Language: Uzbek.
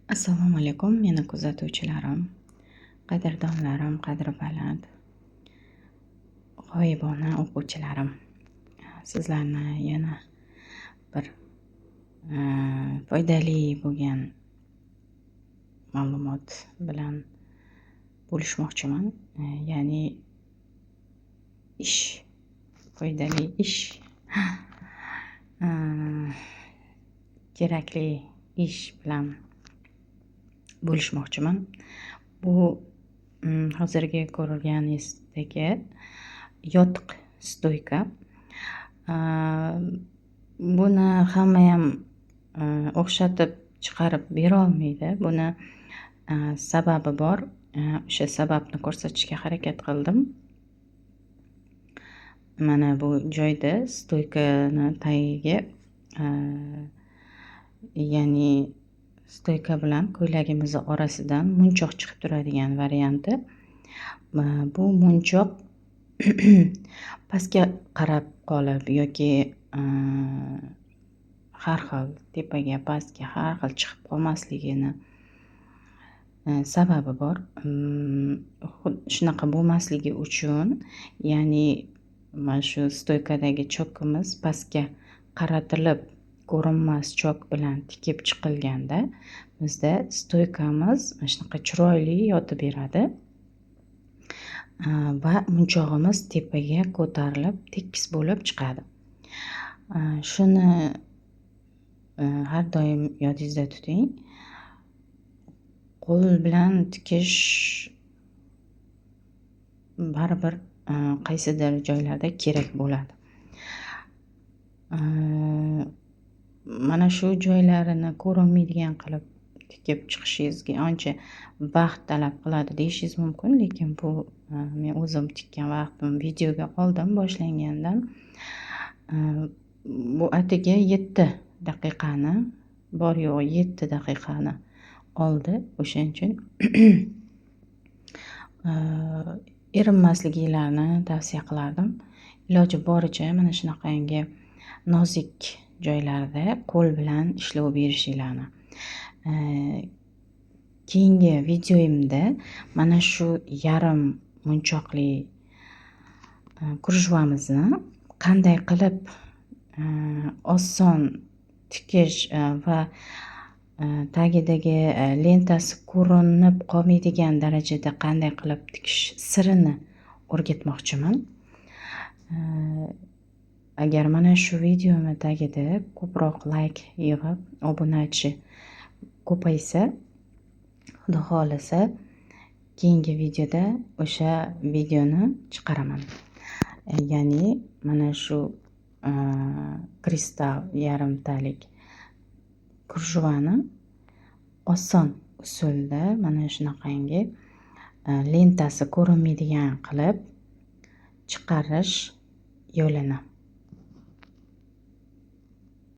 Assalomu alaykum, meni kuzatuvchilarim, qadrdonlarim, qadri baland, g'oyibona o'quvchilarim. Sizlarni yana bir foydali bo'lgan ma'lumot bilan bo'lishmoqchiman. Ya'ni foydali ish, kerakli ish bilan bo'lishmoqchiman. Bu hozirgi ko'rganingizdagi yotiq stoyka. Buni hamma ham o'xshatib chiqarib bera olmaydi. Buni sababi bor. O'sha sababni ko'rsatishga harakat qildim. Mana bu joyda stoykani tagiga ya'ni stoyka bilan ko'ylagimizni orasidan munchoq chiqib turadigan varianti. Bu munchoq pastga qarab qolib yoki har xil tepaga pastga har xil chiqib qolmasligini sababi bor. Shunaqa bo'lmasligi uchun, ya'ni mana shu stoykadagi chokimiz pastga qaratilib ko'rinmas chok bilan tikib chiqilganda bizda stoykamiz mana shunaqa chiroyli yotib beradi va munchog'imiz tepaga ko'tarilib tekis bo'lib chiqadi. Shuni har doim yodingizda tuting. Qo'l bilan tikish baribir qaysidir joylarda kerak bo'ladi. Mana shu joylarini ko'rinmaydigan qilib tikib chiqishingizga ancha vaqt talab qiladi deyishingiz mumkin, lekin bu men o'zim tikkan vaqtim videoga oldim boshlangandan. Bu atigi 7 daqiqani, bor yo'g'i 7 daqiqani oldi. O'shaning uchun erinmasliklarini tavsiya qilardim. Iloji boricha mana shunaqangi nozik joylarda qo'l bilan ishlov berishinglarni. Keyingi videoyimda mana shu yarim munchoqli krujvamizni qanday qilib oson tikish va tagidagi lentasi ko'rinib qolmaydigan darajada qanday qilib tikish sirini o'rgatmoqchiman. Agar mana shu videomi tagida ko'proq layk yig'ib, obunachi ko'paysa, Xudo xolasa keyingi videoda o'sha videoni chiqaraman. Ya'ni mana shu kristal yarimtalik krujvani oson usulda mana shunaqangi lentasi ko'rinmaydigan qilib chiqarish yo'lini